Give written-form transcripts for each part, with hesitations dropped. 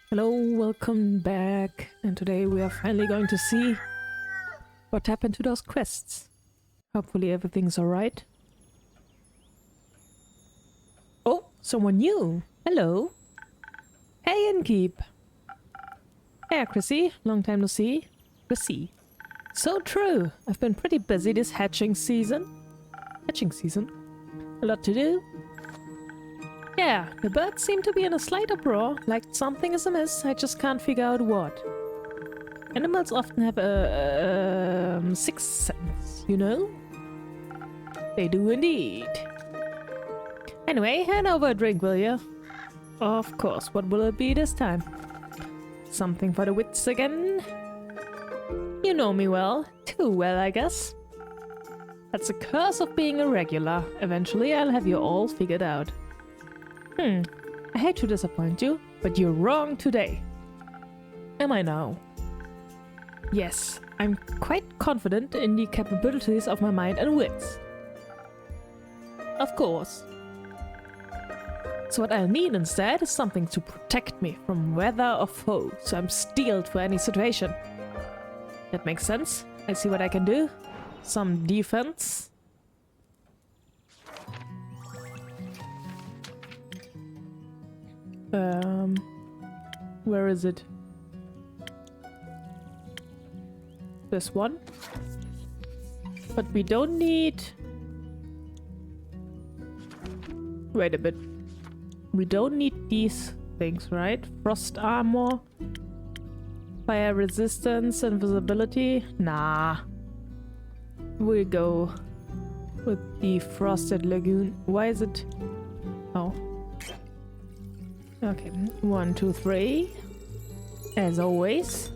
Hello, welcome back, and today we are finally going to see what happened to those quests. Hopefully everything's alright. Oh, someone new! Hello! Hey, Innkeep! Hey, Chrissy, long time no see. Chrissy. So true, I've been pretty busy this hatching season. A lot to do. Yeah, the birds seem to be in a slight uproar, like something is amiss, I just can't figure out what. Animals often have a sixth sense, you know? They do indeed. Anyway, hand over a drink, will you? Of course, what will it be this time? Something for the wits again? You know me well. Too well, I guess. That's the curse of being a regular. Eventually, I'll have you all figured out. I hate to disappoint you, but you're wrong today. Am I now? Yes, I'm quite confident in the capabilities of my mind and wits. Of course. So what I'll need instead is something to protect me from weather or foe, so I'm steeled for any situation. That makes sense. I see what I can do. Some defense. Where is it? This one? But we don't need... Wait a bit. We don't need these things, right? Frost armor, fire resistance, invisibility. Nah. We'll go with the frosted lagoon. Why is it... Oh. Okay, 1, 2, 3. As always.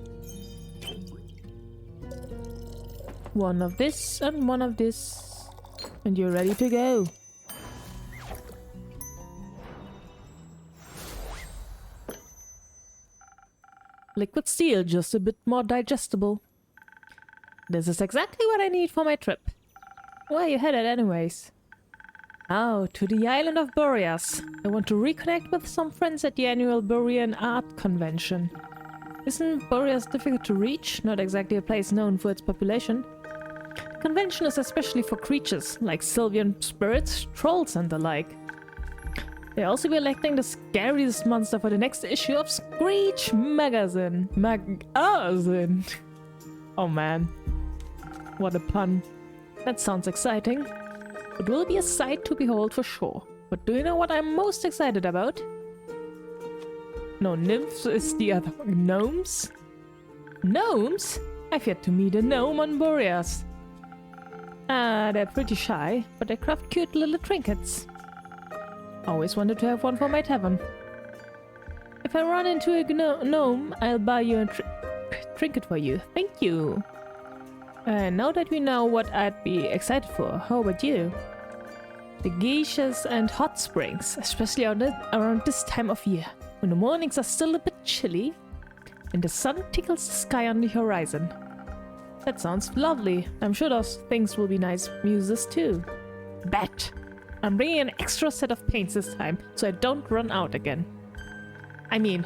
One of this and one of this. And you're ready to go. Liquid steel, just a bit more digestible. This is exactly what I need for my trip. Where are you headed anyways? Oh, to the island of Boreas. I want to reconnect with some friends at the annual Borean Art Convention. Isn't Boreas difficult to reach? Not exactly a place known for its population. The convention is especially for creatures, like Sylvian spirits, trolls and the like. They'll also be electing the scariest monster for the next issue of Screech Magazine. Magazine! Oh man. What a pun. That sounds exciting. It will be a sight to behold for sure. But do you know what I'm most excited about? No, nymphs is the other one. Gnomes? Gnomes? I've yet to meet a gnome on Boreas. They're pretty shy, but they craft cute little trinkets. Always wanted to have one for my tavern. If I run into a gnome, I'll buy you a trinket for you. Thank you. Now that we know what I'd be excited for, how about you? The geishas and hot springs, especially around this time of year, when the mornings are still a bit chilly and the sun tickles the sky on the horizon. That sounds lovely. I'm sure those things will be nice muses too. Bet! I'm bringing an extra set of paints this time, so I don't run out again. I mean,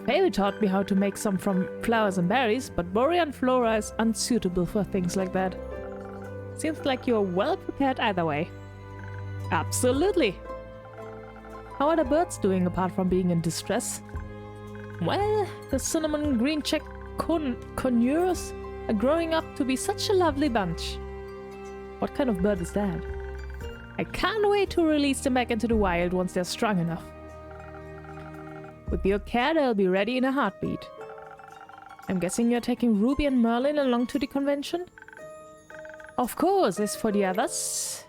Faye taught me how to make some from flowers and berries, but Borean flora is unsuitable for things like that. Seems like you're well prepared either way. Absolutely! How are the birds doing apart from being in distress? Well, the cinnamon green check conures are growing up to be such a lovely bunch. What kind of bird is that? I can't wait to release them back into the wild once they're strong enough. With your care, they'll be ready in a heartbeat. I'm guessing you're taking Ruby and Merlin along to the convention? Of course, as for the others,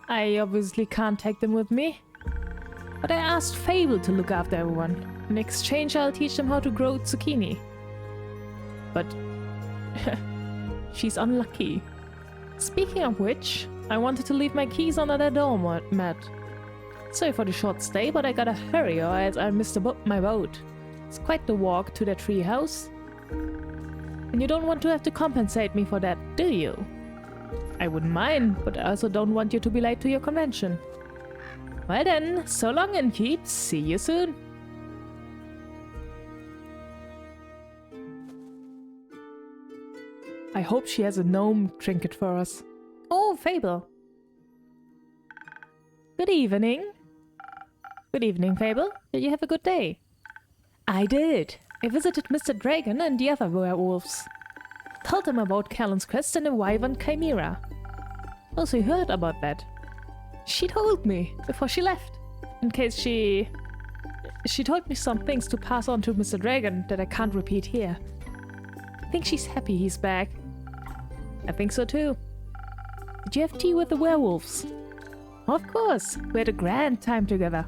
I obviously can't take them with me. But I asked Fable to look after everyone. In exchange, I'll teach them how to grow zucchini. But she's unlucky. Speaking of which, I wanted to leave my keys under their doormat. Sorry for the short stay, but I gotta hurry or else I'll miss my boat. It's quite the walk to their tree house. And you don't want to have to compensate me for that, do you? I wouldn't mind, but I also don't want you to be late to your convention. Well then, so long and keep. See you soon. I hope she has a gnome trinket for us. Oh, Fable. Good evening. Good evening, Fable. Did you have a good day? I did. I visited Mr. Dragon and the other werewolves. Told them about Callan's quest and the Wyvern Chimera. Also heard about that. She told me before she left. In case she told me some things to pass on to Mr. Dragon that I can't repeat here. I think she's happy he's back. I think so too. Did you have tea with the werewolves? Of course, we had a grand time together.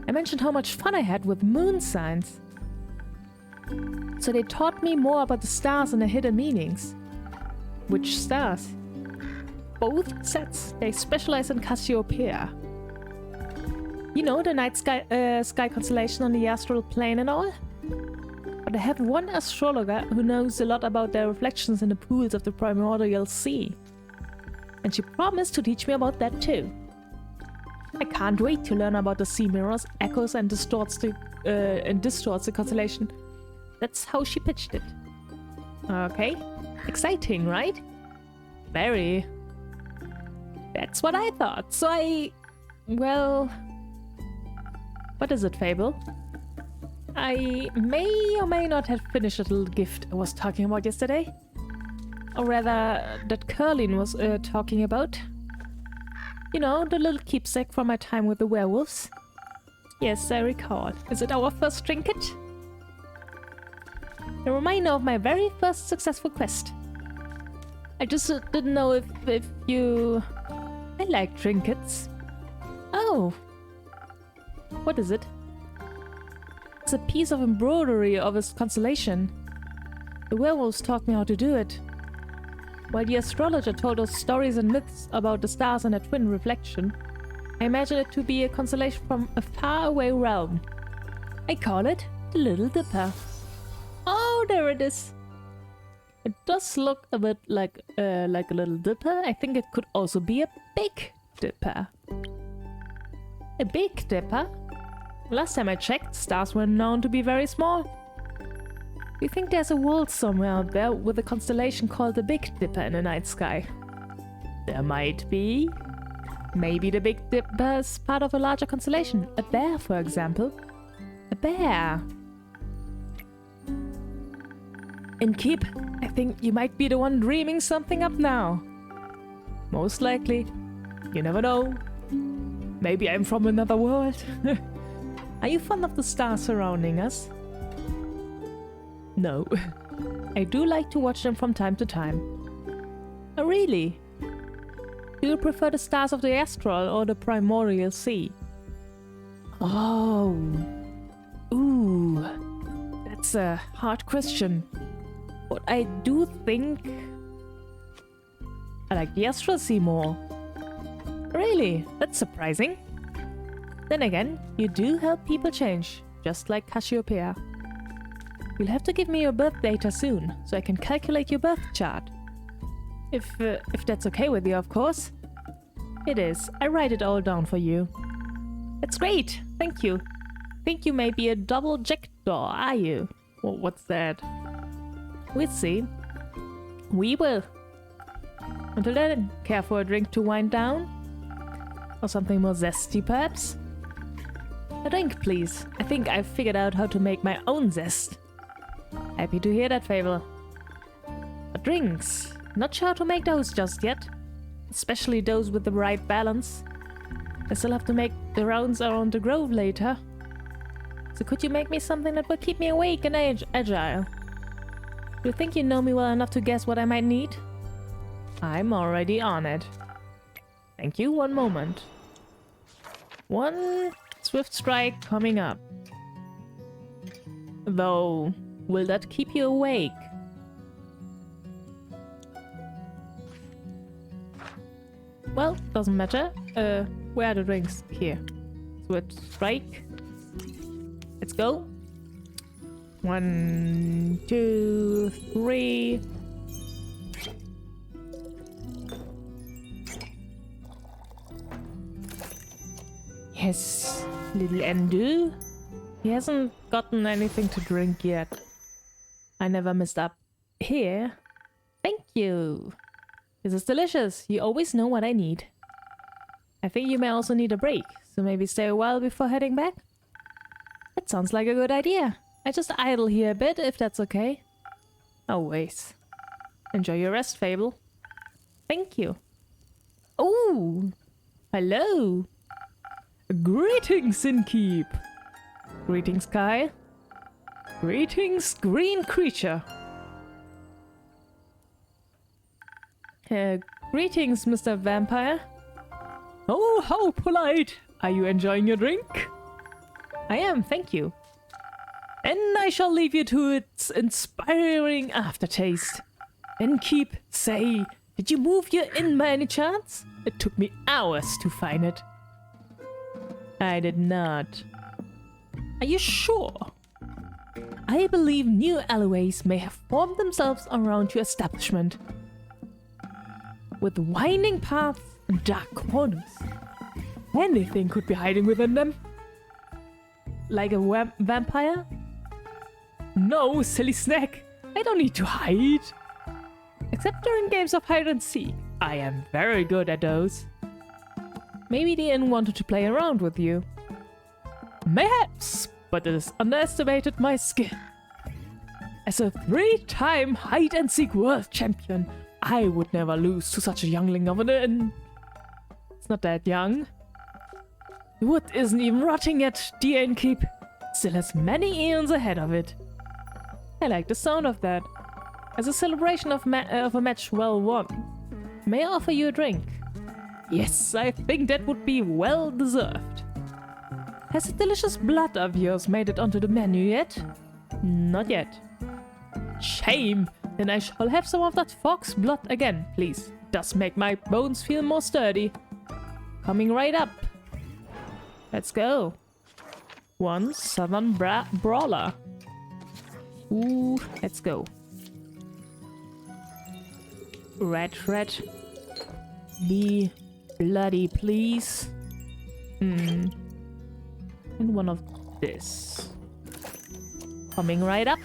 I mentioned how much fun I had with moon signs. So they taught me more about the stars and their hidden meanings. Which stars? Both sets. They specialize in Cassiopeia. You know, the night sky constellation on the astral plane and all? But I have one astrologer who knows a lot about their reflections in the pools of the primordial sea. And she promised to teach me about that too. I can't wait to learn about the sea mirrors, echoes and distorts the constellation. That's how she pitched it. Okay. Exciting, right? Very. That's what I thought. So well... What is it, Fable? I may or may not have finished a little gift I was talking about yesterday. Or rather, that Curlin was talking about. You know, the little keepsake from my time with the werewolves. Yes, I recall. Is it our first trinket? A reminder of my very first successful quest. I just didn't know if you... I like trinkets. Oh. What is it? It's a piece of embroidery of a constellation. The werewolves taught me how to do it. While the astrologer told us stories and myths about the stars and their twin reflection, I imagine it to be a constellation from a faraway realm. I call it the Little Dipper. Oh, there it is. It does look a bit like a Little Dipper. I think it could also be a Big Dipper. A Big Dipper? Last time I checked, stars were known to be very small. Do you think there's a world somewhere out there with a constellation called the Big Dipper in the night sky? There might be. Maybe the Big Dipper is part of a larger constellation. A bear, for example. A bear. And Keep, I think you might be the one dreaming something up now. Most likely. You never know. Maybe I'm from another world. Are you fond of the stars surrounding us? No. I do like to watch them from time to time. Oh, really? Do you prefer the stars of the astral or the primordial sea? Oh. Ooh. That's a hard question. But I do think I like the astral sea more. Really? That's surprising. Then again, you do help people change, just like Cassiopeia. You'll have to give me your birth data soon, so I can calculate your birth chart. If that's okay with you, of course. It is. I write it all down for you. That's great. Thank you. Think you may be a double jackdaw, are you? Well, what's that? We'll see. We will. Until then, care for a drink to wind down? Or something more zesty, perhaps? A drink, please. I think I've figured out how to make my own zest. Happy to hear that, Fable. But drinks. Not sure how to make those just yet. Especially those with the right balance. I still have to make the rounds around the grove later. So could you make me something that will keep me awake and agile? Do you think you know me well enough to guess what I might need? I'm already on it. Thank you, one moment. One swift strike coming up. Though, will that keep you awake? Well, doesn't matter. Where are the drinks? Here. Swift strike. Let's go. 1, 2, 3. Yes, little Endu. He hasn't gotten anything to drink yet. I never messed up. Here. Thank you. This is delicious. You always know what I need. I think you may also need a break, so maybe stay a while before heading back? That sounds like a good idea. I just idle here a bit, if that's okay. Always. Enjoy your rest, Fable. Thank you. Oh! Hello! Greetings, Innkeep! Greetings, Kai. Greetings, green creature. Greetings, Mr. Vampire. Oh, how polite! Are you enjoying your drink? I am, thank you. And I shall leave you to its inspiring aftertaste. Innkeep, say, did you move your inn by any chance? It took me hours to find it. I did not. Are you sure? I believe new alleyways may have formed themselves around your establishment. With winding paths and dark corners. Anything could be hiding within them. Like a vampire? No, silly snack. I don't need to hide. Except during games of hide and seek. I am very good at those. Maybe the inn wanted to play around with you. Mayhaps, but it has underestimated my skill. As a 3-time hide and seek world champion, I would never lose to such a youngling of an inn. It's not that young. The wood isn't even rotting yet, dear innkeep. Still has many eons ahead of it. I like the sound of that. As a celebration of a match well won, may I offer you a drink? Yes, I think that would be well deserved. Has the delicious blood of yours made it onto the menu yet? Not yet. Shame! Then I shall have some of that fox blood again, please. It does make my bones feel more sturdy. Coming right up. Let's go. One southern brawler. Ooh, let's go. Red. Be bloody, please. And one of this. Coming right up.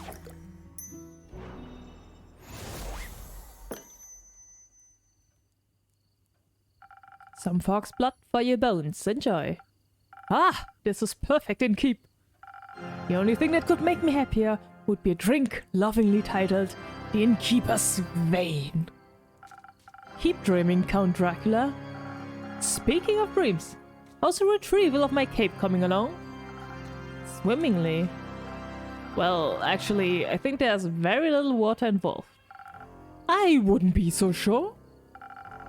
Some fox blood for your bones. Enjoy. Ah, this is perfect, Innkeep. The only thing that could make me happier would be a drink lovingly titled The Innkeeper's Vein. Keep dreaming, Count Dracula. Speaking of dreams, how's the retrieval of my cape coming along? Swimmingly. Well, actually, I think there's very little water involved. I wouldn't be so sure.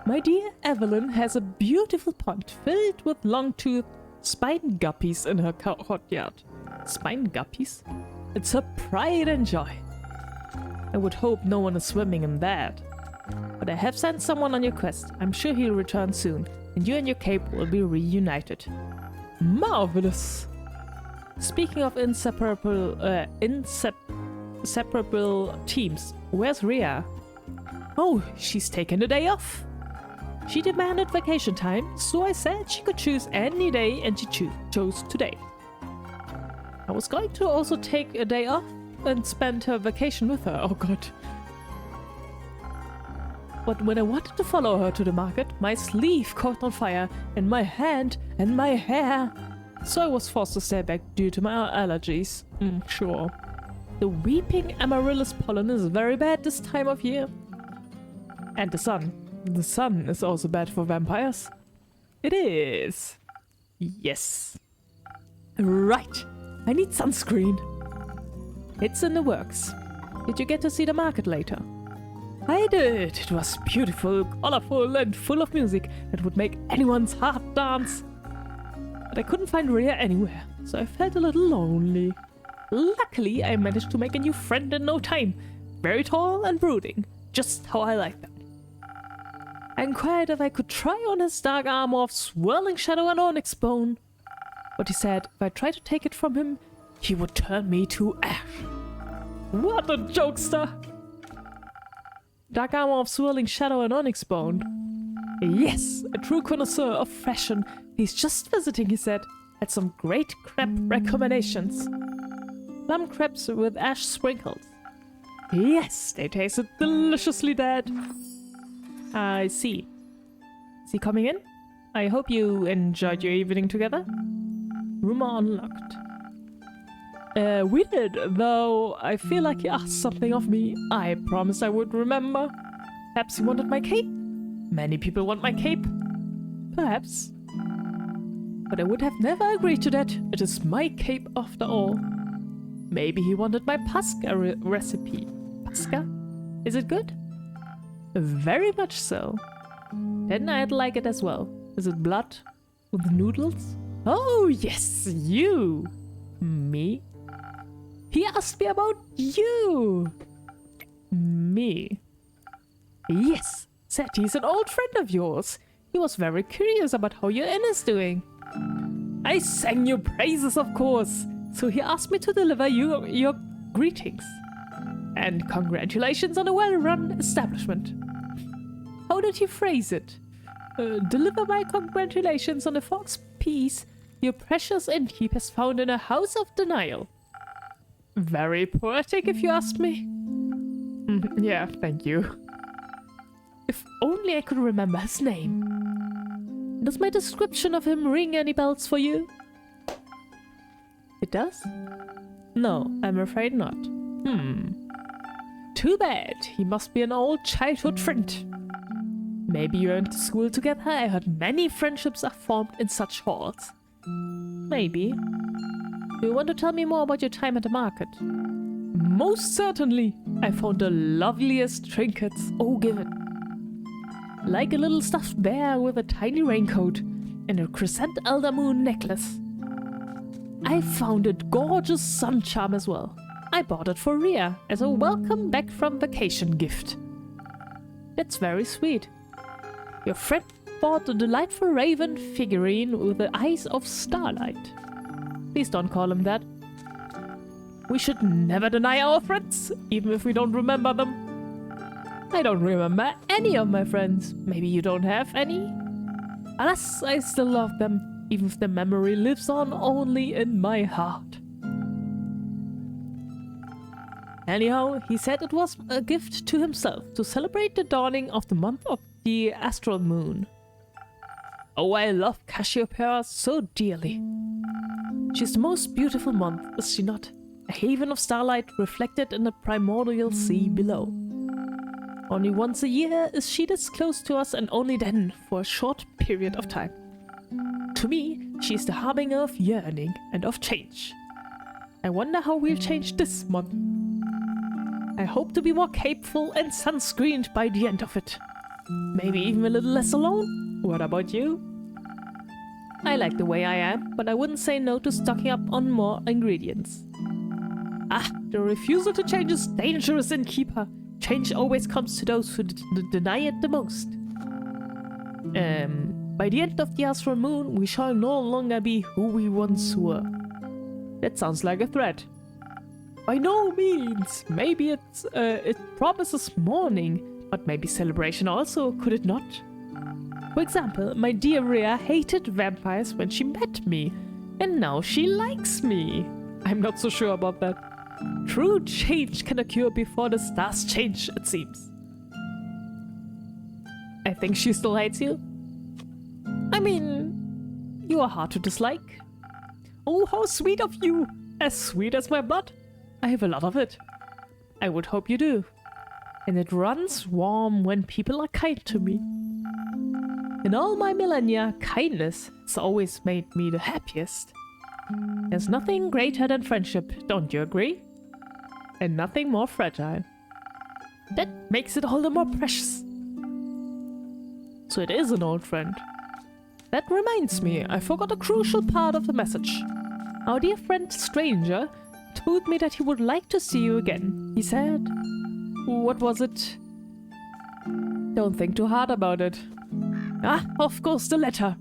My dear Evelyn has a beautiful pond filled with long-toothed spine guppies in her courtyard. Spine guppies? It's her pride and joy. I would hope no one is swimming in that. But I have sent someone on your quest. I'm sure he'll return soon, and you and your cape will be reunited. Marvelous! Speaking of inseparable teams, where's Rhea? Oh, she's taken the day off. She demanded vacation time, so I said she could choose any day, and she chose today. I was going to also take a day off and spend her vacation with her. Oh god. But when I wanted to follow her to the market, my sleeve caught on fire, and my hand, and my hair. So I was forced to stay back due to my allergies. Sure. The weeping amaryllis pollen is very bad this time of year. And the sun. The sun is also bad for vampires. It is. Yes. Right. I need sunscreen. It's in the works. Did you get to see the market later? I did. It was beautiful, colorful, and full of music that would make anyone's heart dance. But I couldn't find Rhea anywhere, so I felt a little lonely. Luckily, I managed to make a new friend in no time. Very tall and brooding, just how I like them. I inquired if I could try on his dark armor of swirling shadow and onyx bone. But he said if I tried to take it from him, he would turn me to ash. What a jokester! Dark armor of swirling shadow and onyx bone. Yes, a true connoisseur of fashion. He's just visiting, he said. had some great crab recommendations. Plum crabs with ash sprinkles. Yes, they tasted deliciously, Dad. I see. Is he coming in? I hope you enjoyed your evening together. Room unlocked. We did, though I feel like he asked something of me. I promised I would remember. Perhaps he wanted my cape? Many people want my cape. Perhaps. But I would have never agreed to that. It is my cape after all. Maybe he wanted my pasca recipe. Pasca? Is it good? Very much so. Then I'd like it as well. Is it blood? With noodles? Oh, yes, you! Me? He asked me about you! Me? Yes, said he's an old friend of yours. He was very curious about how your inn is doing. I sang your praises, of course. So he asked me to deliver you your greetings. And congratulations on a well-run establishment. How did he phrase it? Deliver my congratulations on the fox piece your precious innkeep has found in a house of denial. Very poetic, if you ask me. Yeah, thank you. If only I could remember his name. Does my description of him ring any bells for you? It does? No, I'm afraid not. Too bad. He must be an old childhood friend. Maybe you went to school together. I heard many friendships are formed in such halls. Maybe. Do you want to tell me more about your time at the market? Most certainly. I found the loveliest trinkets. Oh, give it. Like a little stuffed bear with a tiny raincoat and a crescent elder moon necklace. I found a gorgeous sun charm as well. I bought it for Rhea as a welcome back from vacation gift. That's very sweet. Your friend bought a delightful raven figurine with the eyes of starlight. Please don't call him that. We should never deny our friends, even if we don't remember them. I don't remember any of my friends. Maybe you don't have any? Alas, I still love them, even if the memory lives on only in my heart. Anyhow, he said it was a gift to himself to celebrate the dawning of the month of the astral moon. Oh, I love Cassiopeia so dearly. She's the most beautiful month, is she not? A haven of starlight reflected in the primordial sea below. Only once a year is she this close to us, and only then for a short period of time. To me, she is the harbinger of yearning and of change. I wonder how we'll change this month. I hope to be more capable and sunscreened by the end of it. Maybe even a little less alone? What about you? I like the way I am, but I wouldn't say no to stocking up on more ingredients. The refusal to change is dangerous, innkeeper. Change always comes to those who deny it the most. By the end of the astral moon, we shall no longer be who we once were. That sounds like a threat. By no means. Maybe it promises mourning, but maybe celebration also, could it not? For example, my dear Rhea hated vampires when she met me, and now she likes me. I'm not so sure about that. True change can occur before the stars change, it seems. I think she still hates you. I mean, you are hard to dislike. Oh, how sweet of you! As sweet as my blood. I have a lot of it. I would hope you do. And it runs warm when people are kind to me. In all my millennia, kindness has always made me the happiest. There's nothing greater than friendship, don't you agree? And nothing more fragile. That makes it all the more precious. So it is an old friend. That reminds me, I forgot a crucial part of the message. Our dear friend Stranger told me that he would like to see you again. He said... What was it? Don't think too hard about it. Of course, the letter.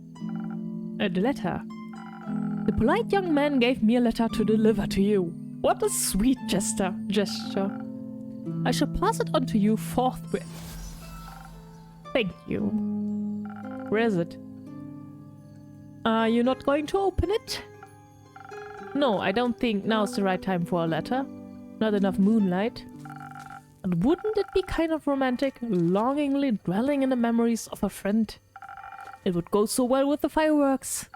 The letter. The polite young man gave me a letter to deliver to you. What a sweet gesture. I shall pass it on to you forthwith. Thank you. Where is it? Are you not going to open it? No, I don't think now's the right time for a letter. Not enough moonlight. But wouldn't it be kind of romantic, longingly dwelling in the memories of a friend? It would go so well with the fireworks.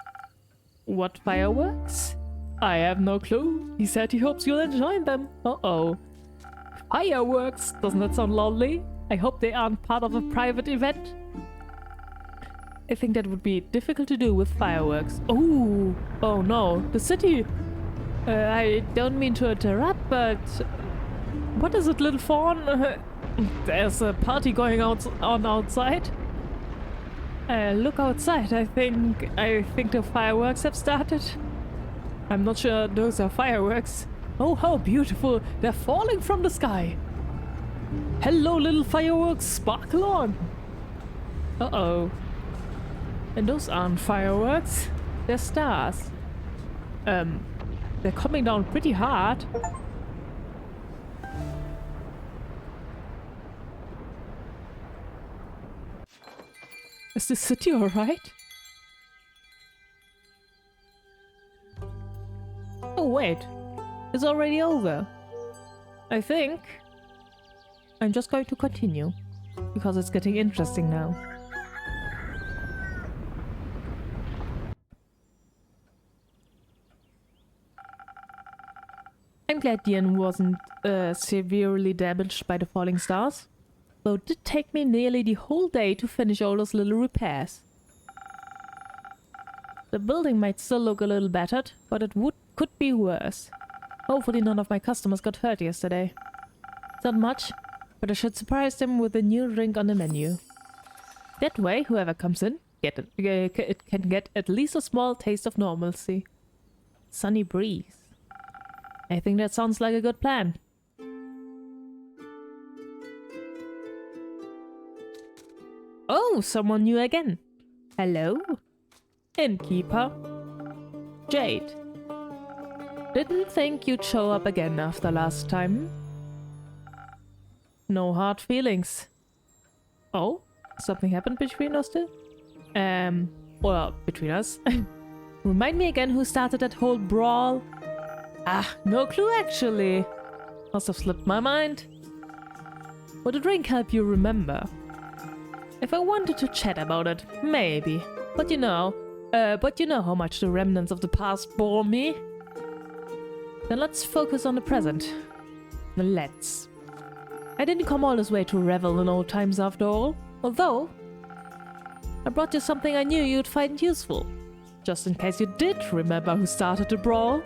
What fireworks? I have no clue. He said he hopes you'll enjoy them. Uh-oh. Fireworks? Doesn't that sound lovely? I hope they aren't part of a private event. I think that would be difficult to do with fireworks. Oh, oh no, the city. I don't mean to interrupt, but what is it, little fawn? There's a party going on outside. Look outside. I think the fireworks have started. I'm not sure those are fireworks. Oh, how beautiful! They're falling from the sky. Hello, little fireworks, sparkle on. Uh-oh. And those aren't fireworks. They're stars. They're coming down pretty hard. Is the city alright? Oh wait, it's already over. I think I'm just going to continue, because it's getting interesting now. I'm glad Dian wasn't severely damaged by the falling stars, though it did take me nearly the whole day to finish all those little repairs. The building might still look a little battered, but it could be worse. Hopefully none of my customers got hurt yesterday. Not much, but I should surprise them with a new drink on the menu. That way, whoever comes in it can get at least a small taste of normalcy. Sunny breeze. I think that sounds like a good plan. Oh, someone new again. Hello? Innkeeper. Jade. Didn't think you'd show up again after last time. No hard feelings. Oh? Something happened between us two? Well, between us. Remind me again who started that whole brawl? Ah, no clue actually. Must have slipped my mind. Would a drink help you remember? If I wanted to chat about it, maybe. But you know how much the remnants of the past bore me. Then let's focus on the present. Let's. I didn't come all this way to revel in old times after all. Although, I brought you something I knew you'd find useful. Just in case you did remember who started the brawl.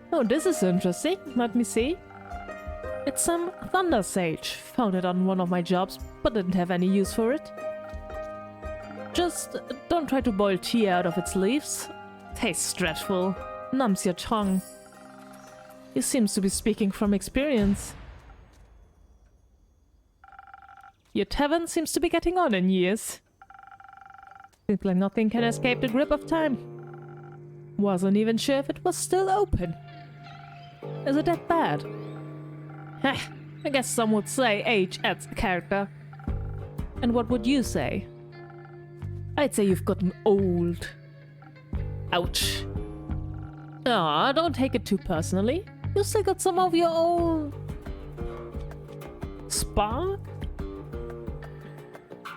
Oh, this is interesting. Let me see. It's some thunder sage. Found it on one of my jobs, but didn't have any use for it. Just don't try to boil tea out of its leaves. Tastes dreadful. Numbs your tongue. He seems to be speaking from experience. Your tavern seems to be getting on in years. Seems like nothing can escape the grip of time. Wasn't even sure if it was still open. Is it that bad? Heh, I guess some would say age adds a character. And what would you say? I'd say you've gotten old. Ouch. Aw, don't take it too personally. You still got some of your old... spark?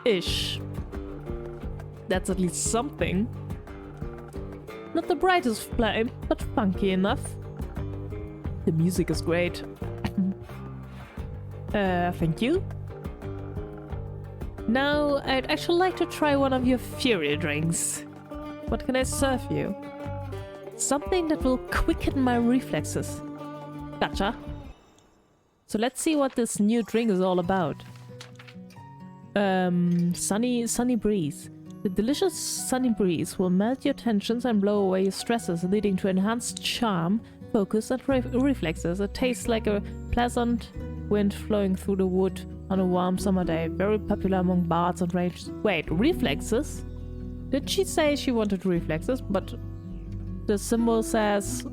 Ish. That's at least something. Not the brightest flame, but funky enough. The music is great. Thank you. Now, I'd actually like to try one of your fury drinks. What can I serve you? Something that will quicken my reflexes. Gotcha. So let's see what this new drink is all about. Sunny breeze. The delicious sunny breeze will melt your tensions and blow away your stresses, leading to enhanced charm, focus, and reflexes. It tastes like a pleasant wind flowing through the wood on a warm summer day. Very popular among bards and rangers. Wait, reflexes? Did she say she wanted reflexes? But the symbol says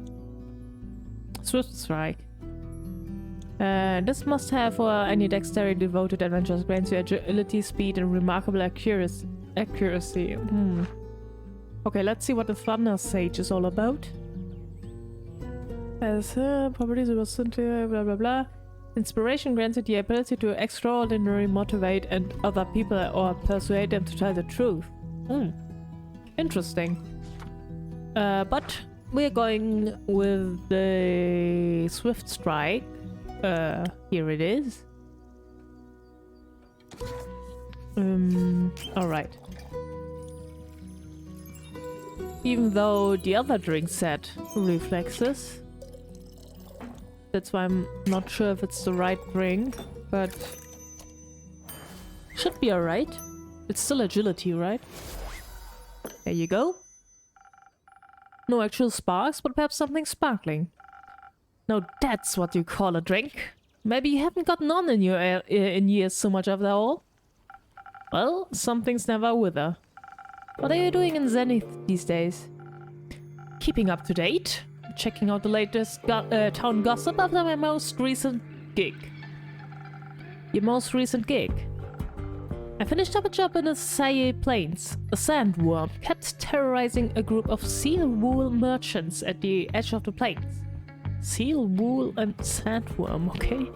Swift Strike. This must have for any dexterity devoted adventurers grants you agility, speed, and remarkable accuracy. Okay, let's see what the Thunder Sage is all about. As properties was blah blah blah. Inspiration grants it the ability to extraordinarily motivate and other people or persuade them to tell the truth. Interesting. But we're going with the Swift Strike. Here it is. Alright. Even though the other drink said reflexes. That's why I'm not sure if it's the right drink, but should be alright. It's still agility, right? There you go. No actual sparks, but perhaps something sparkling. Now that's what you call a drink. Maybe you haven't gotten on in your in years so much after all. Well, some things never wither. What are you doing in Zenith these days? Keeping up to date? Checking out the latest town gossip after my most recent gig. Your most recent gig? I finished up a job in the Saye Plains. A sandworm kept terrorizing a group of seal wool merchants at the edge of the plains. Seal wool and sandworm, okay?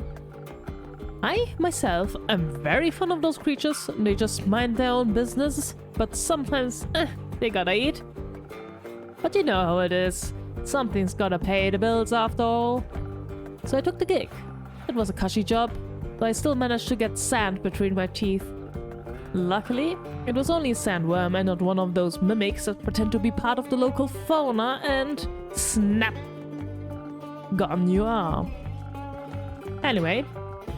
I, myself, am very fond of those creatures. They just mind their own business, but sometimes, they gotta eat. But you know how it is. Something's gotta pay the bills after all. So I took the gig. It was a cushy job, but I still managed to get sand between my teeth. Luckily, it was only a sandworm and not one of those mimics that pretend to be part of the local fauna and snap! Gone you are. Anyway,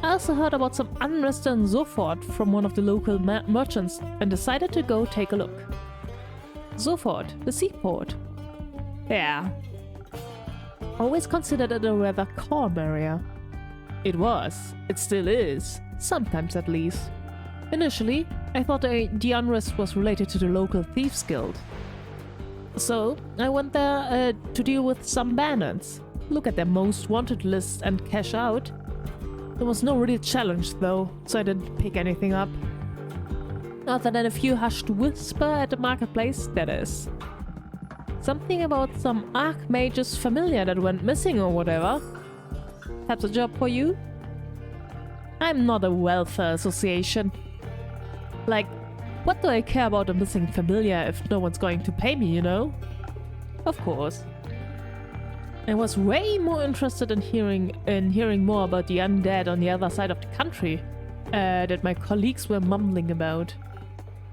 I also heard about some unrest and so forth from one of the local merchants and decided to go take a look. Sofort, the seaport. Yeah. Always considered it a rather calm area. It was. It still is. Sometimes at least. Initially, I thought the unrest was related to the local thieves guild. So, I went there to deal with some bandits. Look at their most wanted list and cash out. There was no real challenge though, so I didn't pick anything up. Other than a few hushed whisper at the marketplace, that is. Something about some archmage's familiar that went missing or whatever. Perhaps a job for you? I'm not a welfare association. Like, what do I care about a missing familiar if no one's going to pay me, you know? Of course. I was way more interested in hearing more about the undead on the other side of the country that my colleagues were mumbling about.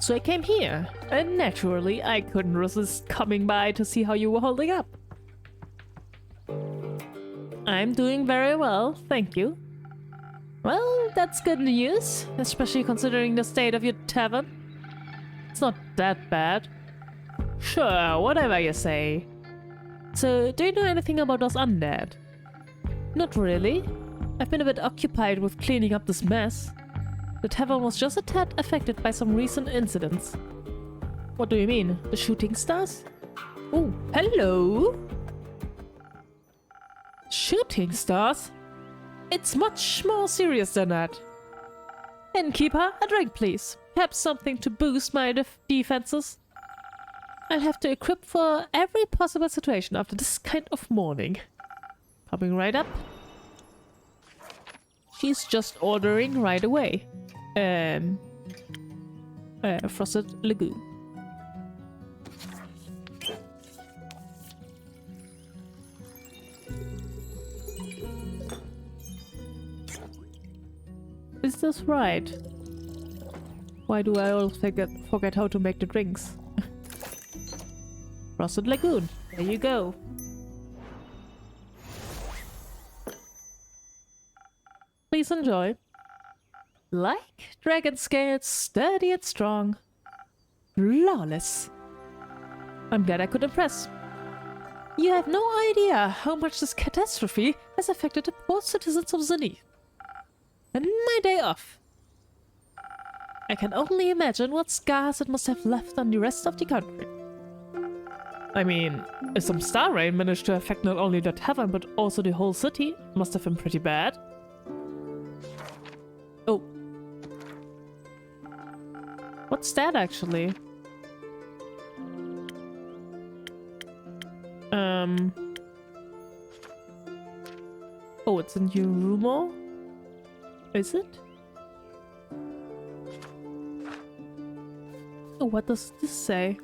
So I came here, and naturally I couldn't resist coming by to see how you were holding up. I'm doing very well, thank you. Well, that's good news, especially considering the state of your tavern. It's not that bad. Sure, whatever you say. So, do you know anything about those undead? Not really. I've been a bit occupied with cleaning up this mess. The tavern was just a tad affected by some recent incidents. What do you mean? The shooting stars? Oh, hello! Shooting stars? It's much more serious than that. Innkeeper, a drink please. Perhaps something to boost my defenses. I'll have to equip for every possible situation after this kind of morning. Coming right up. She's just ordering right away. Frosted Lagoon. Is this right? Why do I always forget how to make the drinks? Frosted Lagoon. There you go. Please enjoy. Like dragon scales, sturdy and strong. Flawless. I'm glad I could impress. You have no idea how much this catastrophe has affected the poor citizens of Zenith. And my day off. I can only imagine what scars it must have left on the rest of the country. I mean, if some star rain managed to affect not only the tavern but also the whole city, it must have been pretty bad. Oh. What's that actually? it's a new rumor. Is it? Oh, what does this say?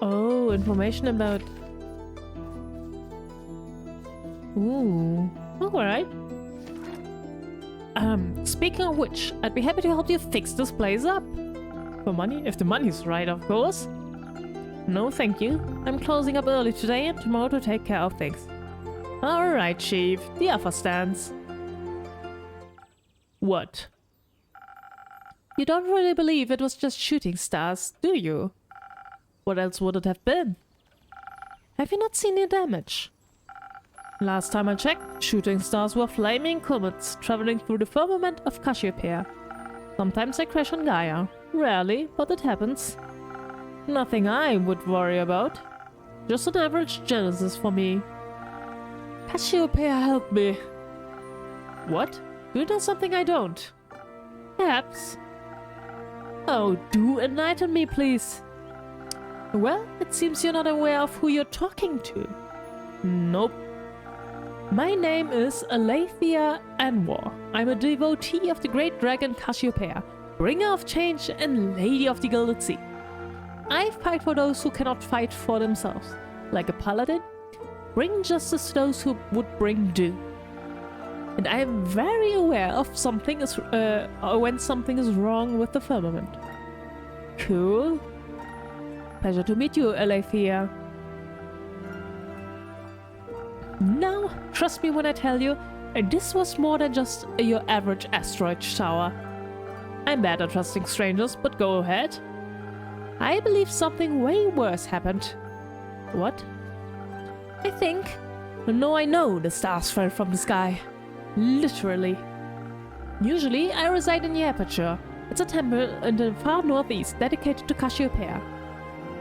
Oh, information about... Ooh, alright. Speaking of which, I'd be happy to help you fix this place up. For money? If the money's right, of course. No, thank you. I'm closing up early today and tomorrow to take care of things. Alright, Chief. The offer stands. What? You don't really believe it was just shooting stars, do you? What else would it have been? Have you not seen any damage? Last time I checked, shooting stars were flaming comets traveling through the firmament of Cassiopeia. Sometimes they crash on Gaia. Rarely, but it happens. Nothing I would worry about. Just an average Genesis for me. Cassiopeia helped me. What? You know something I don't? Perhaps. Oh, do enlighten me, please. Well, it seems you're not aware of who you're talking to. Nope. My name is Aletheia Anwar. I'm a devotee of the great dragon Cassiopeia, bringer of change and lady of the Gilded Sea. I fight for those who cannot fight for themselves. Like a paladin, bring justice to those who would bring doom. And I am very aware of when something is wrong with the firmament. Cool. Pleasure to meet you, Aletheia. Now, trust me when I tell you, this was more than just your average asteroid shower. I'm bad at trusting strangers, but go ahead. I believe something way worse happened. What? I think... No, I know the stars fell from the sky. Literally. Usually, I reside in the Aperture. It's a temple in the far northeast dedicated to Cassiopeia.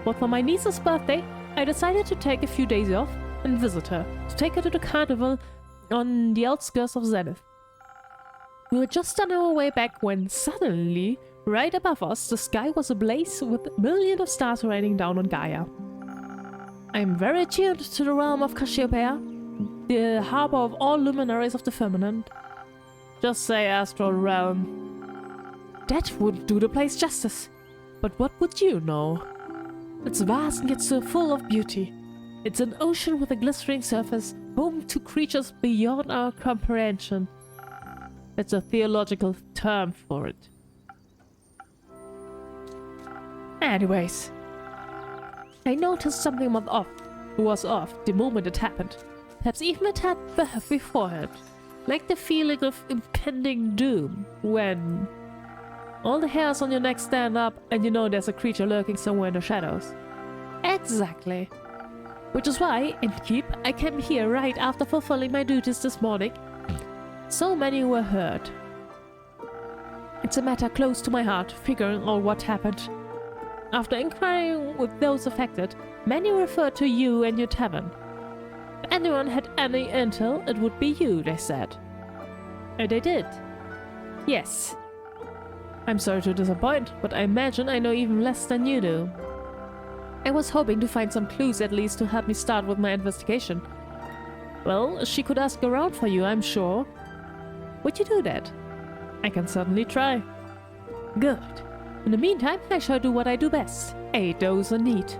But for my niece's birthday, I decided to take a few days off and visit her, to take her to the carnival on the outskirts of Zenith. We were just on our way back when suddenly, right above us, the sky was ablaze with millions of stars raining down on Gaia. I am very attuned to the realm of Cassiopeia, the harbor of all luminaries of the firmament. Just say astral realm. That wouldn't do the place justice. But what would you know? It's vast and yet so full of beauty. It's an ocean with a glistening surface, home to creatures beyond our comprehension. That's a theological term for it. Anyways, I noticed something was off the moment it happened. Perhaps even a tad beforehand. Like the feeling of impending doom when all the hairs on your neck stand up and you know there's a creature lurking somewhere in the shadows. Exactly. Which is why, in keep, I came here right after fulfilling my duties this morning. So many were hurt. It's a matter close to my heart, figuring out what happened. After inquiring with those affected, many referred to you and your tavern. If anyone had any intel, it would be you, they said. And they did. Yes. I'm sorry to disappoint, but I imagine I know even less than you do. I was hoping to find some clues at least to help me start with my investigation. Well, she could ask around for you, I'm sure. Would you do that? I can certainly try. Good. In the meantime, I shall do what I do best. Aid those in need.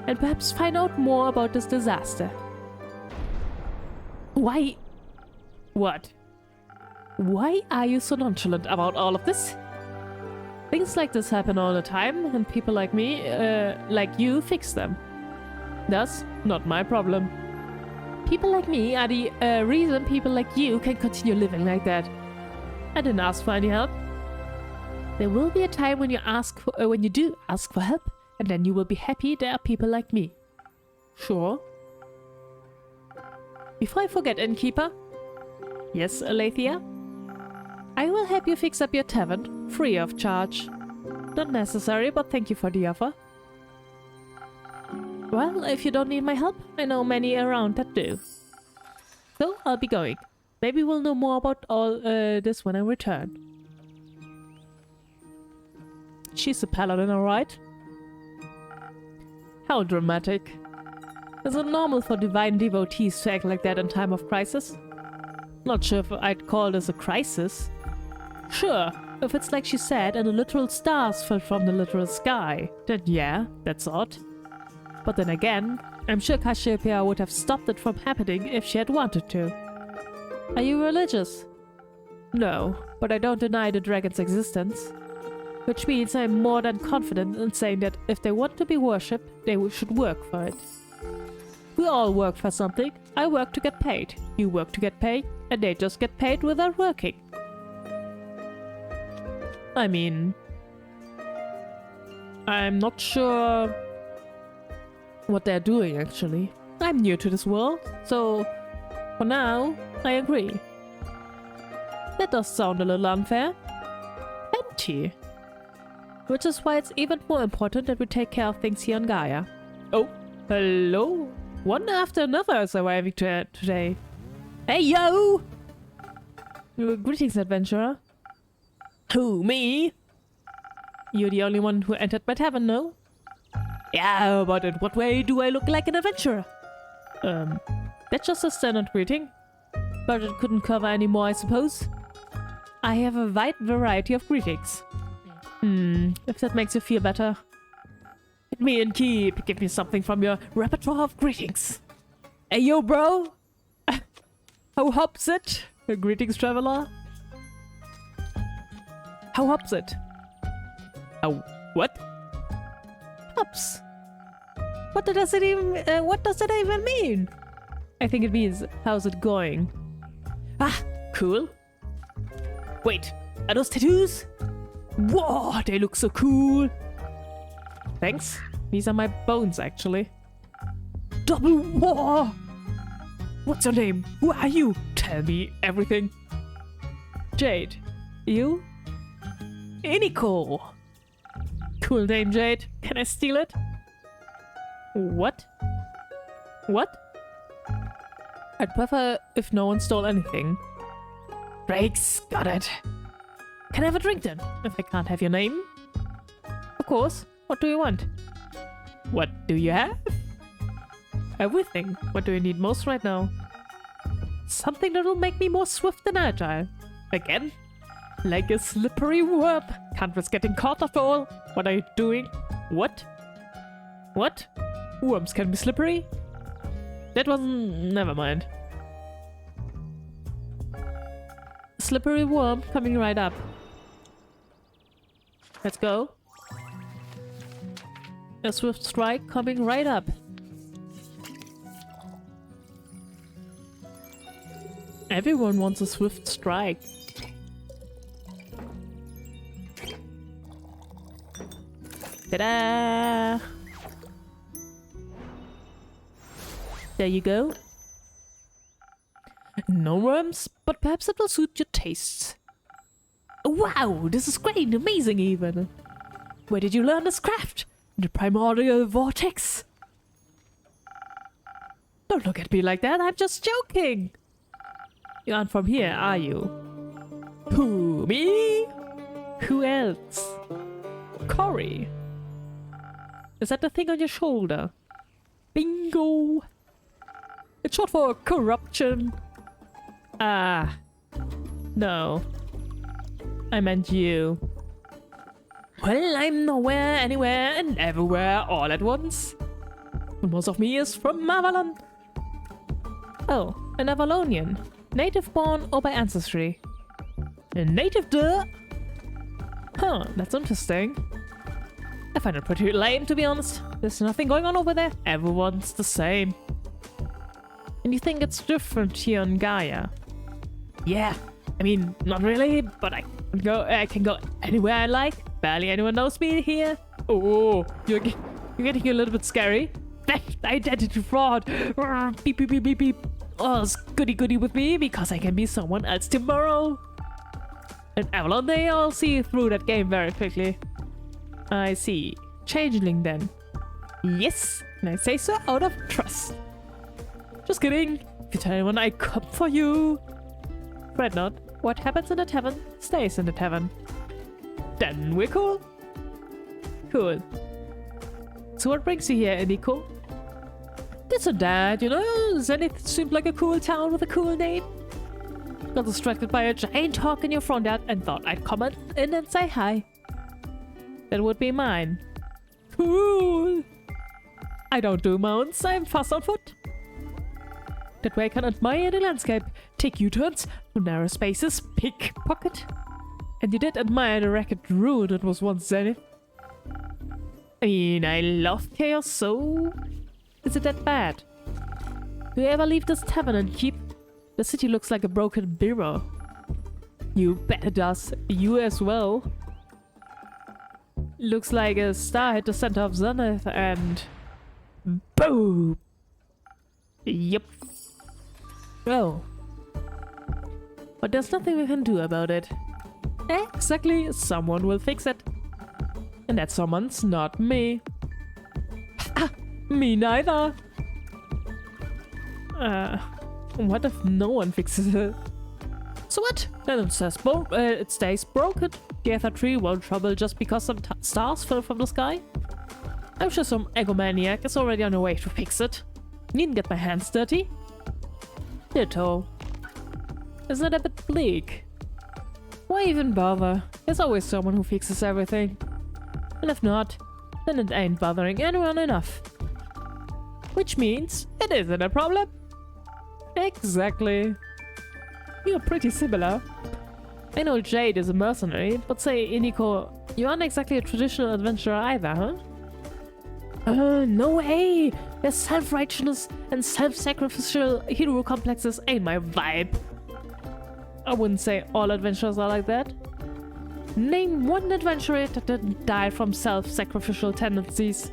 And perhaps find out more about this disaster. Why? What? Why are you so nonchalant about all of this? Things like this happen all the time, and people like me, like you, fix them. Thus, not my problem. People like me are the reason people like you can continue living like that. I didn't ask for any help. There will be a time when you do ask for help, and then you will be happy there are people like me. Sure. Before I forget, innkeeper. Yes, Aletheia? I will help you fix up your tavern, free of charge. Not necessary, but thank you for the offer. Well, if you don't need my help, I know many around that do. So, I'll be going. Maybe we'll know more about all this when I return. She's a paladin, alright? How dramatic. Is it normal for divine devotees to act like that in time of crisis? Not sure if I'd call this a crisis. Sure, if it's like she said and the literal stars fell from the literal sky, then yeah, that's odd. But then again, I'm sure Cassiopeia would have stopped it from happening if she had wanted to. Are you religious? No, but I don't deny the dragon's existence. Which means I'm more than confident in saying that if they want to be worshipped, they should work for it. We all work for something. I work to get paid, you work to get paid, and they just get paid without working. I mean, I'm not sure what they're doing actually. I'm new to this world, so for now, I agree. That does sound a little unfair. Empty. Which is why it's even more important that we take care of things here on Gaia. Oh, hello? One after another is arriving today. Hey, yo! Greetings, adventurer. Who, me? You're the only one who entered my tavern, no? Yeah, but in what way do I look like an adventurer? That's just a standard greeting. But it couldn't cover any more, I suppose. I have a wide variety of greetings. If that makes you feel better. Hit me and give me something from your repertoire of greetings. Hey, yo, bro! How hops it? Greetings, traveler. How hops it? Oh, what? Hops. What does it even mean? I think it means, how's it going? Ah, cool. Wait, are those tattoos? Whoa, they look so cool. Thanks. These are my bones, actually. Double war! What's your name? Who are you? Tell me everything. Jade. You? Iniko. Cool name, Jade. Can I steal it? What? What? I'd prefer if no one stole anything. Breaks, got it. Can I have a drink then, if I can't have your name? Of course. What do you want? What do you have? Everything. What do you need most right now? Something that will make me more swift and agile. Again? Like a slippery worm. Can't risk getting caught after all. What are you doing? What? What? Worms can be slippery? That wasn't... never mind. Slippery worm coming right up. Let's go. A swift strike coming right up. Everyone wants a swift strike. Ta-da! There you go. No worms, but perhaps it will suit your tastes. Wow, this is great, amazing even. Where did you learn this craft? The primordial vortex? Don't look at me like that, I'm just joking. You aren't from here, are you? Who, me? Who else? Cory. Is that the thing on your shoulder? Bingo! It's short for corruption. Ah. No. I meant you. Well, I'm nowhere, anywhere, and everywhere all at once. And most of me is from Avalon. Oh, an Avalonian. Native born or by ancestry? A native duh? Huh, that's interesting. I find it pretty lame, to be honest. There's nothing going on over there. Everyone's the same. And you think it's different here on Gaia? Yeah, I mean, not really, but I can go anywhere I like. Barely anyone knows me here. Oh, you're getting a little bit scary. Theft, identity fraud. Beep, beep, beep, beep, beep. Oh, it's goody with me because I can be someone else tomorrow. In Avalon, they all see through that game very quickly. I see. Changeling then. Yes, and I say so out of trust. Just kidding. If you tell anyone I come for you. Fret not. What happens in the tavern stays in the tavern. Then we're cool. Cool. So what brings you here, Iniko? This or that, you know? Zenith seemed like a cool town with a cool name. Got distracted by a giant hawk in your front yard and thought I'd come in and say hi. That would be mine. Cool! I don't do mounts, I'm fast on foot. That way I can admire the landscape, take U-turns to narrow spaces, pickpocket. And you did admire the ragged ruin that was once Zenith. I mean, I love chaos, so... is it that bad? Do you ever leave this tavern and keep... The city looks like a broken mirror. You bet it does. You as well. Looks like a star hit the center of Zenith and... boom! Yep. Oh. But there's nothing we can do about it. Exactly, someone will fix it. And that someone's not me. Ah, me neither. What if no one fixes it? So what? Then it stays broken. The Ether tree won't trouble just because some stars fell from the sky. I'm sure some egomaniac is already on the way to fix it. Needn't get my hands dirty. Ditto. Isn't it a bit bleak? Why even bother? There's always someone who fixes everything. And if not, then it ain't bothering anyone enough. Which means it isn't a problem. Exactly. You're pretty similar. I know Jade is a mercenary, but say, Iniko, you aren't exactly a traditional adventurer either, huh? No way! Their self-righteousness and self-sacrificial hero complexes ain't my vibe. I wouldn't say all adventurers are like that. Name one adventurer that didn't die from self-sacrificial tendencies.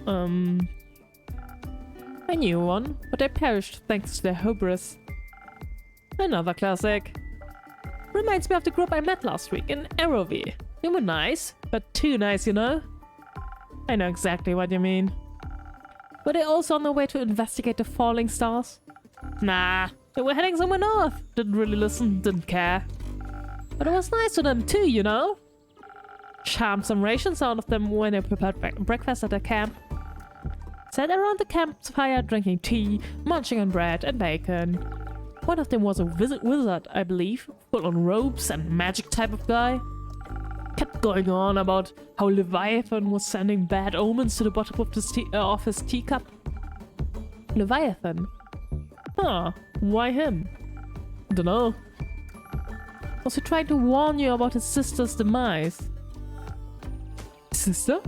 I knew one, but they perished thanks to their hubris. Another classic. Reminds me of the group I met last week in Aerovie. They were nice, but too nice, you know? I know exactly what you mean. Were they also on their way to investigate the falling stars? Nah, they were heading somewhere north. Didn't really listen, didn't care. But it was nice to them too, you know? Charmed some rations out of them when they prepared breakfast at their camp. Sat around the campfire drinking tea, munching on bread and bacon. One of them was a wizard, I believe, full on robes and magic type of guy. Kept going on about how Leviathan was sending bad omens to the bottom of his teacup. Leviathan? Huh, why him? Dunno. Was he trying to warn you about his sister's demise? Sister?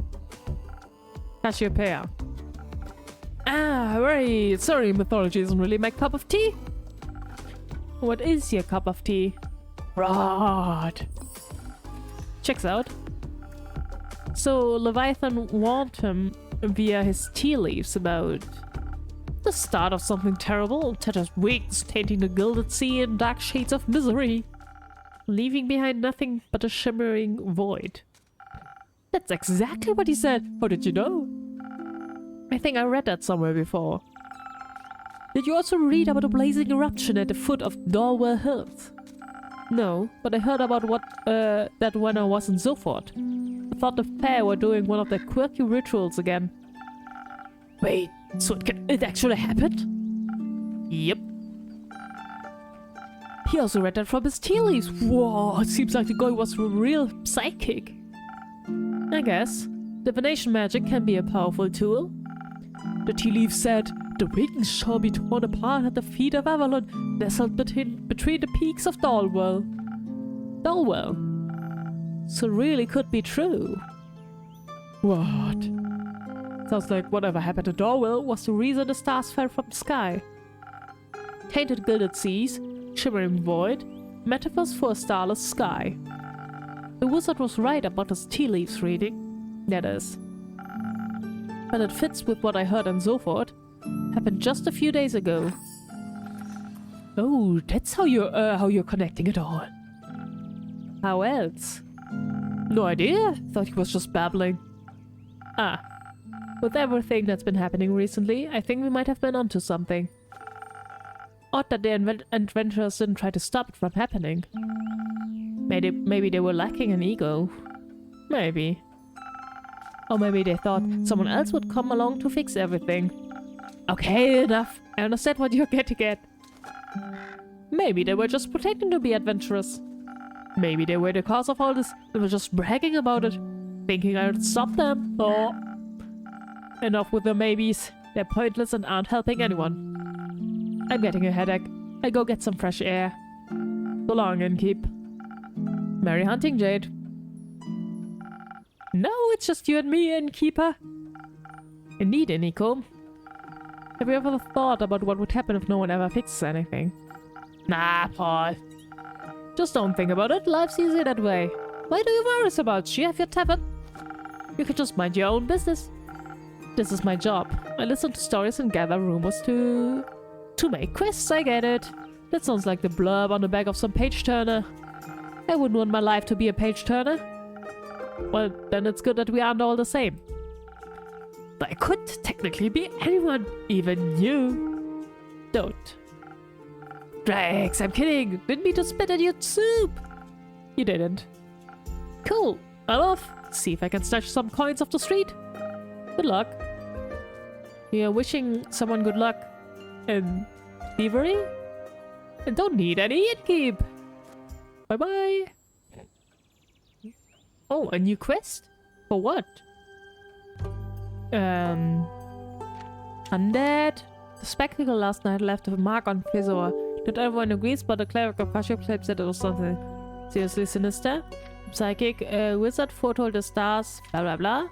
Cassiopeia. Ah, right. Sorry, mythology isn't really my cup of tea. What is your cup of tea? Rod. Checks out. So, Leviathan warned him via his tea leaves about the start of something terrible, tattered wigs tainting the gilded sea in dark shades of misery, leaving behind nothing but a shimmering void. That's exactly what he said. How did you know? I think I read that somewhere before. Did you also read about a blazing eruption at the foot of Dorwell Hills? No, but I heard about that when I was in Zofort. I thought the pair were doing one of their quirky rituals again. Wait, so it actually happened? Yep. He also read that from his tea leaves. Whoa, it seems like the guy was real psychic. I guess. Divination magic can be a powerful tool. The tea leaf said, "The wings shall be torn apart at the feet of Avalon, nestled between the peaks of Dalwell." Dalwell? So really could be true. What? Sounds like whatever happened to Dalwell was the reason the stars fell from the sky. Tainted gilded seas, shimmering void, metaphors for a starless sky. The wizard was right about his tea leaves reading. That is. But it fits with what I heard in Zofort. Happened just a few days ago. Oh, that's how you're connecting it all. How else? No idea. Thought he was just babbling. Ah. With everything that's been happening recently, I think we might have been onto something. Odd that the adventurers didn't try to stop it from happening. Maybe they were lacking an ego. Maybe. Or maybe they thought someone else would come along to fix everything. Okay, enough. I understand what you're getting at. Maybe they were just pretending to be adventurous. Maybe they were the cause of all this and were just bragging about it, thinking I would stop them. Oh, enough with the maybes. They're pointless and aren't helping anyone. I'm getting a headache. I go get some fresh air. So long, innkeep. Merry hunting, Jade. No, it's just you and me, innkeeper. Indeed, Iniko. Have you ever thought about what would happen if no one ever fixes anything? Nah, Paul. Just don't think about it. Life's easier that way. Why do you worry so much? You have your tavern. You could just mind your own business. This is my job. I listen to stories and gather rumors to make quests. I get it. That sounds like the blurb on the back of some page-turner. I wouldn't want my life to be a page-turner. Well, then it's good that we aren't all the same. I could technically be anyone, even you. Don't. Drax, I'm kidding. Didn't mean to spit at your soup. You didn't. Cool. I'm off. See if I can snatch some coins off the street. Good luck. You're wishing someone good luck in thievery? And don't need any innkeep. Bye-bye. Oh, a new quest? For what? Undead? The spectacle last night left a mark on Fizor. Not everyone agrees, but the cleric of Kaship claims that it was something seriously sinister. Psychic wizard foretold the stars, blah blah blah.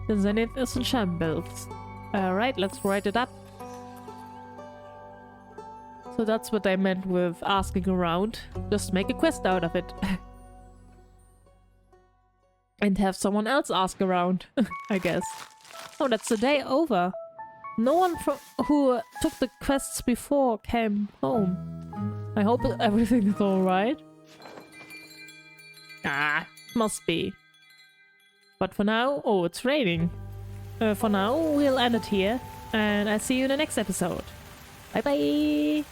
The zenith is in shambles. Alright, let's write it up. So that's what I meant with asking around. Just make a quest out of it. And have someone else ask around, I guess. Oh, that's the day over. No one who took the quests before came home. I hope everything is alright. Ah, must be. But for now... Oh, it's raining. For now, we'll end it here. And I'll see you in the next episode. Bye bye!